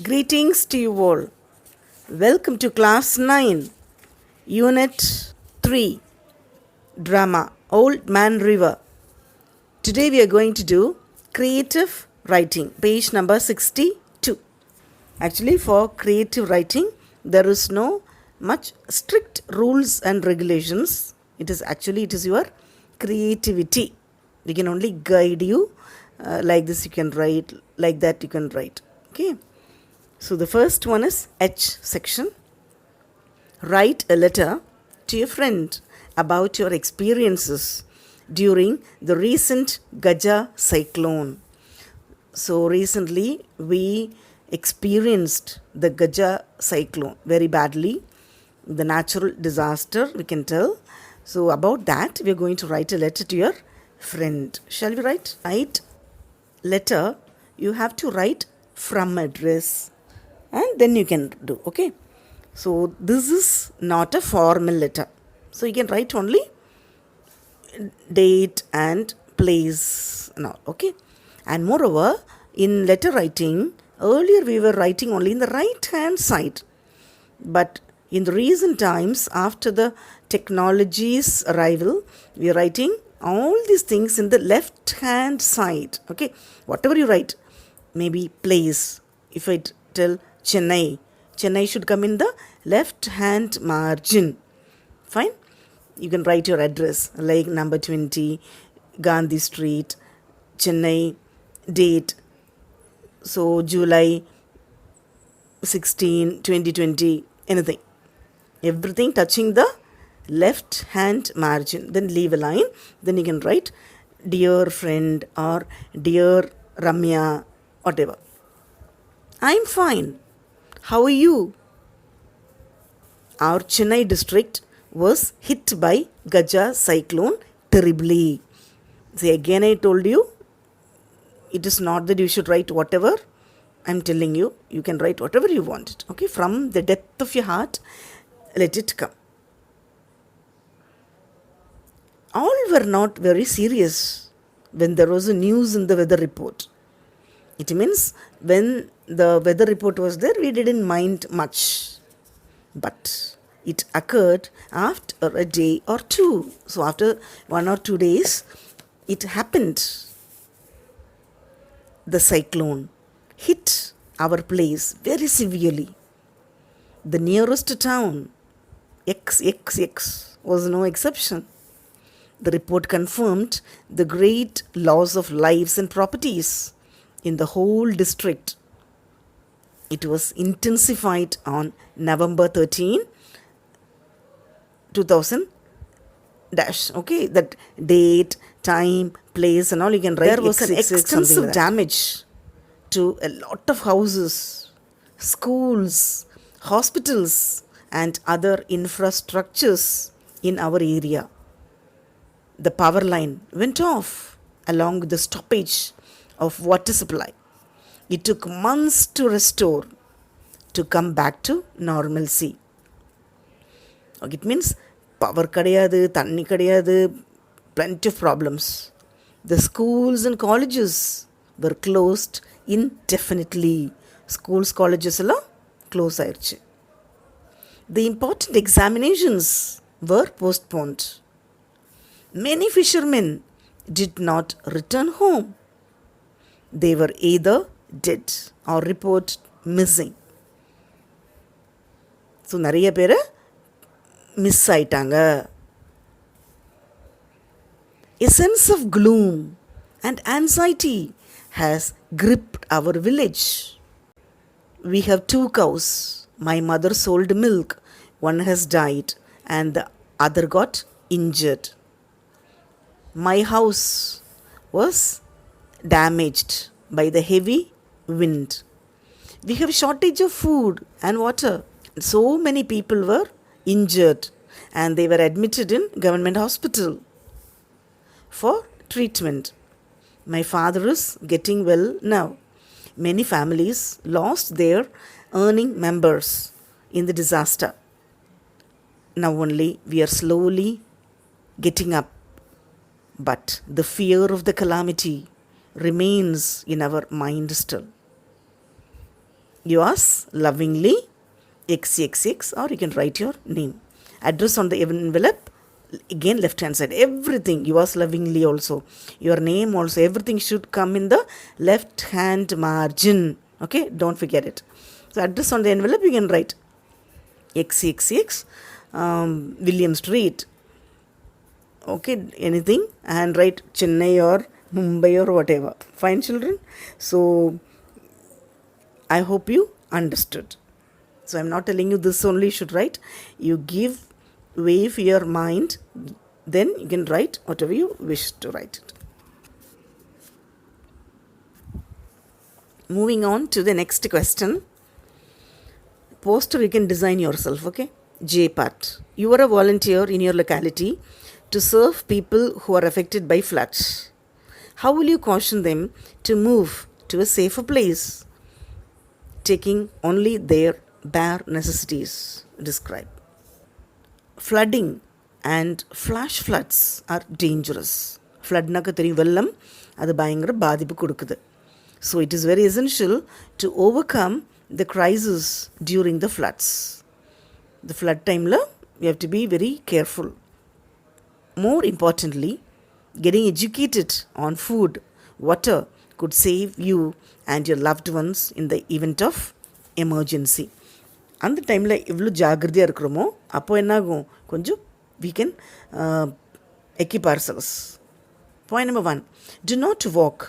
Greetings to you all. Welcome to Class 9, Unit 3, Drama, Old Man River. Today we are going to do creative writing, page number 62. Actually, for creative writing, there is no much strict rules and regulations. It is your creativity. We can only guide you. Like this you can write, like that you can write. Okay. So the first one is H section. Write a letter to your friend about your experiences during the recent Gaja cyclone. So recently we experienced the Gaja cyclone very badly, the natural disaster we can tell. So about that we are going to write a letter to your friend. Shall we write? Write letter, you have to write from address and then you can do. Okay, so this is not a formal letter, so you can write only date and place now. Okay, and moreover in letter writing, earlier we were writing only in the right hand side, but in the recent times after the technology's arrival, we are writing all these things in the left hand side. Okay, whatever you write, maybe place, if I tell Chennai, Chennai should come in the left hand margin. Fine, you can write your address like number 20 Gandhi Street, Chennai, date, so July 16, 2020, anything, everything touching the left hand margin. Then leave a line, then you can write dear friend or dear Ramya, whatever. I'm fine. How are you? Our Chennai district was hit by Gaja cyclone terribly. See, again I told you, it is not that you should write whatever. I'm telling you, you can write whatever you want. Okay, from the depth of your heart, let it come. All were not very serious when there was a news in the weather report. It means when the weather report was there, we didn't mind much. But it occurred after a day or two. So after 1 or 2 days, it happened. The cyclone hit our place very severely. The nearest town, XXX, was no exception. The report confirmed the great loss of lives and properties in the whole district. It was intensified on November 13, 2000 dash. Okay, that date, time, place and all you can write. There was an extensive damage to a lot of houses, schools, hospitals and other infrastructures in our area. The power line went off along with the stoppage of water supply. It took months to restore, to come back to normalcy. Okay, it means power kadiyadu, thanni kadiyadu, plenty of problems. The schools and colleges were closed indefinitely. Schools, colleges alla close ஆயிடுச்சு. The important examinations were postponed. Many fishermen did not return home. They were either dead or reported missing. So நிறைய பேர் miss ஆயிட்டாங்க. A sense of gloom and anxiety has gripped our village. We have 2 cows. My mother sold milk. One has died and the other got injured. My house was damaged by the heavy wind. We have shortage of food and water. So many people were injured and they were admitted in government hospital for treatment. My father is getting well now. Many families lost their earning members in the disaster. Now only we are slowly getting up, but the fear of the calamity remains in our mind still. Yours lovingly, XXX, or you can write your name. Address on the envelope, again left hand side. Everything, yours lovingly also, your name also, everything should come in the left hand margin. Okay, don't forget it. So address on the envelope, you can write XXX, William Street. Okay, anything, and write Chennai or Mumbai or whatever. Fine, children? So I hope you understood. So I'm not telling you this only you should write. You give way for your mind, then you can write whatever you wish to write it. Moving on to the next question. Poster you can design yourself, okay? J part. You are a volunteer in your locality to serve people who are affected by floods. How will you caution them to move to a safer place, taking only their bare necessities? Describe. Flooding and flash floods are dangerous. Floodnaku theriyum vellam adu bayangara baadhipu kodukudhu. So it is very essential to overcome the crisis during the floods. The flood time la we have to be very careful. More importantly, getting educated on food, water could save you and your loved ones in the event of emergency. அந்த டைமில் எவ்வளோ ஜாகிரதையாக இருக்கிறோமோ அப்போ என்னாகும் கொஞ்சம் we can equip ourselves. Point number 1, do not walk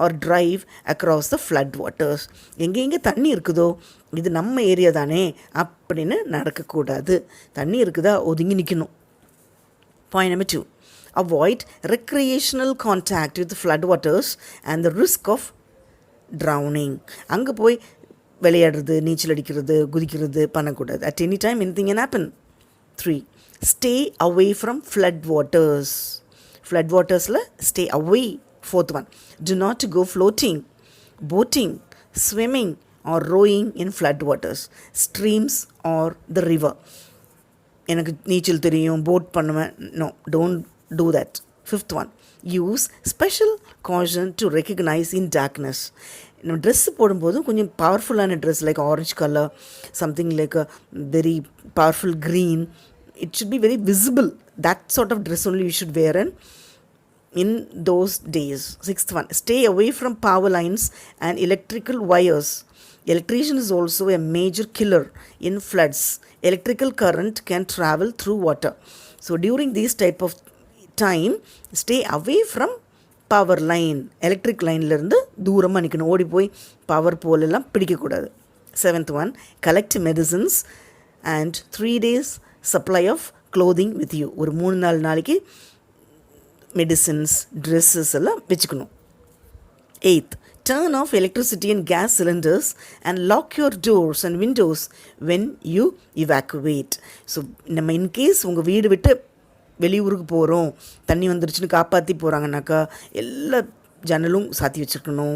or drive across the flood waters. எங்கே தண்ணி இருக்குதோ இது நம்ம ஏரியா தானே அப்படின்னு நடக்கக்கூடாது. தண்ணி இருக்குதா ஒதுங்கி நிற்கணும். Point number 2, avoid recreational contact with the flood waters and the risk of drowning. அங்கே போய் விளையாடுறது, நீச்சல் அடிக்கிறது, குதிக்கிறது பண்ணக்கூடாது. At any time anything can happen. 3, stay away from flood waters. Flood watersல stay away. 4th one, do not go floating, boating, swimming or rowing in flood waters, streams or the river. எனக்கு நீச்சல் தெரியும், boat பண்ணுவேன், no, don't do that. 5th one, use special caution to recognize in darkness. நம்ம dress போடும்போதும் கொஞ்சம் பவர்ஃபுல்லான dress like orange colour, something like a very powerful green, it should be very visible. That sort of dress only you should wear in those days. 6th one, stay away from power lines and electrical wires. Electrician is also a major killer in floods. Electrical current can travel through water. So during this type of time, stay away from power line, electric லைன்லேருந்து தூரமாக நிற்கணும். ஓடி போய் power போலெல்லாம் பிடிக்கக்கூடாது. 7th one, collect medicines and 3 days supply of clothing with you. ஒரு 3-4 நாளைக்கு medicines, dresses எல்லாம் வச்சுக்கணும். 8th, turn off electricity and gas cylinders and lock your doors and windows when you evacuate. So நம்ம in case உங்கள் வீடு விட்டு வெளியூருக்கு போகிறோம், தண்ணி வந்துருச்சுன்னு காப்பாற்றி போகிறாங்கனாக்கா எல்லா ஜன்னலும் சாத்தி வச்சுருக்கணும்,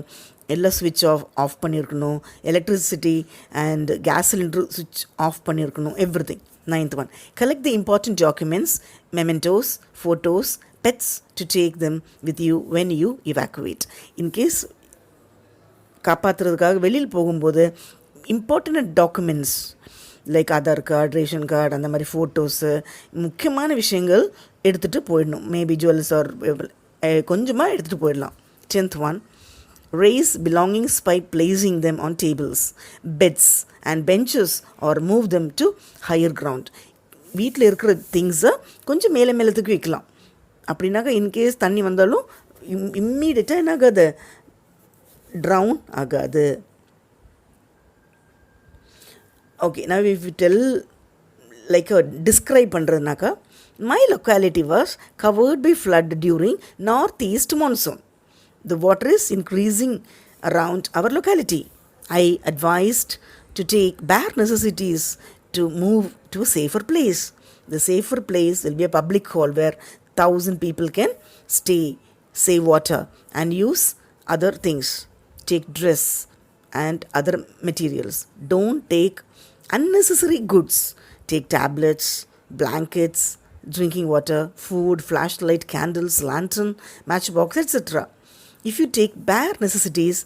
எல்லா ஸ்விட்ச் ஆஃப் பண்ணியிருக்கணும், எலக்ட்ரிசிட்டி அண்ட் கேஸ் சிலிண்டர் ஸ்விட்ச் ஆஃப் பண்ணியிருக்கணும், everything. 9th one, collect the important documents, mementos, photos, pets to take them with you when you evacuate. In case காப்பாற்றுறதுக்காக வெளியில் போகும்போது important documents like Aadhaar card, ration card, அந்த மாதிரி photos, முக்கியமான விஷயங்கள் எடுத்துகிட்டு போயிடணும். மேபி ஜுவல்ஸ் ஆர் கொஞ்சமாக எடுத்துகிட்டு போயிடலாம். 10th one, raise belongings by placing them on tables, beds and benches or move them to higher ground. வீட்டில் இருக்கிற திங்ஸை கொஞ்சம் மேலே மேலே தூக்கி வைக்கலாம். அப்படின்னாக்கா இன்கேஸ் தண்ணி வந்தாலும் இம்மீடியட்டாக என்னாகாது, ட்ரவுன் ஆகாது. Okay, now if you tell like a describe பண்ணுறதுனாக்கா, my locality was covered by flood during northeast monsoon. The water is increasing around our locality. I advised to take bare necessities to move to a safer place. The safer place will be a public hall where 1,000 people can stay, save water and use other things. Take dress and other materials. Don't take unnecessary goods. Take tablets, blankets, drinking water, food, flashlight, candles, lantern, matchbox, etc. If you take bare necessities,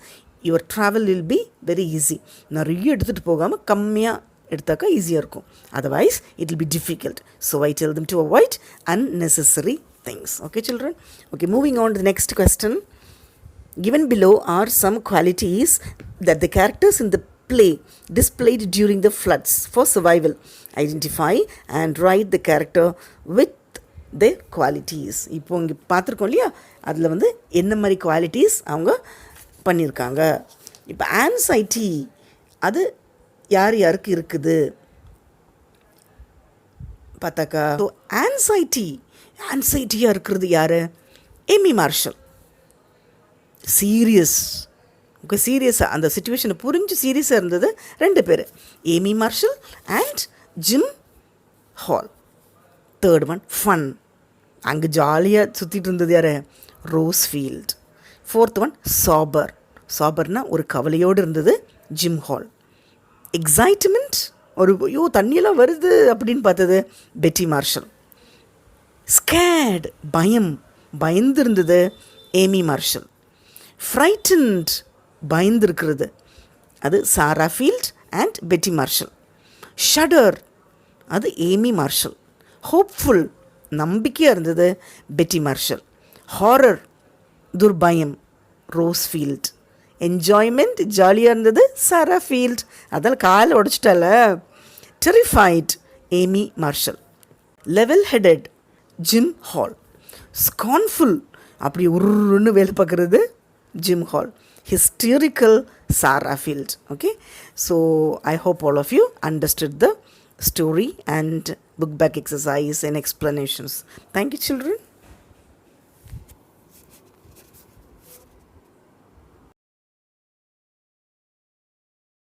your travel will be very easy. நிறைய எடுத்துகிட்டு போகாமல் கம்மியாக எடுத்தாக்கா ஈஸியாக இருக்கும். Otherwise, it will be difficult. So I tell them to avoid unnecessary things. Okay, children? Okay, moving on to the next question. Given below are some qualities that the characters in the play displayed during the floods for survival. Identify and write the character with their qualities. இப்போ இங்கே பார்த்துருக்கோம் இல்லையா, அதில் வந்து என்ன மாதிரி qualities அவங்க பண்ணியிருக்காங்க. இப்போ ஆன்சைட்டி அது யார் யாருக்கு இருக்குது பார்த்தாக்கா, ஸோ ஆன்சைட்டியாக இருக்கிறது யார்? Amy marshal. ஓகே, சீரியஸாக அந்த சுச்சுவேஷனை புரிஞ்சு சீரியஸாக இருந்தது 2 பேர், Amy Marshall and Jim Hall. Third one fun, அங்கே ஜாலியாக சுற்றிட்டு இருந்தது யார்? ரோஸ்ஃபீல்ட். ஃபோர்த் ஒன் சாபர்னால் ஒரு கவலையோடு இருந்தது ஜிம் ஹால். எக்ஸைட்மெண்ட், ஒரு ஐயோ தண்ணியெல்லாம் வருது அப்படின்னு பார்த்தது பெட்டி மார்ஷல். ஸ்கேட், பயந்து இருந்தது ஏமி மார்ஷல். ஃப்ரைட்டன்ட், பயந்துருக்கிறது, அது Sarah Field and Betty Marshall. Shudder, அது ஏமி மார்ஷல். ஹோப்ஃபுல், நம்பிக்கையாக இருந்தது பெட்டி மார்ஷல். ஹாரர், துர்பயம், ரோஸ்ஃபீல்ட். என்ஜாய்மெண்ட், ஜாலியாக இருந்தது சாரா ஃபீல்ட். அதெல்லாம் காலை உடச்சிட்டால. Terrified, Amy Marshall. Level headed, Jim Hall. Scornful, அப்படி உருன்னு வேலை பார்க்குறது Jim Hall. Hysterical, Sarah Field. Okay, so I hope all of you understood the story and book back exercise and explanations. Thank you, children.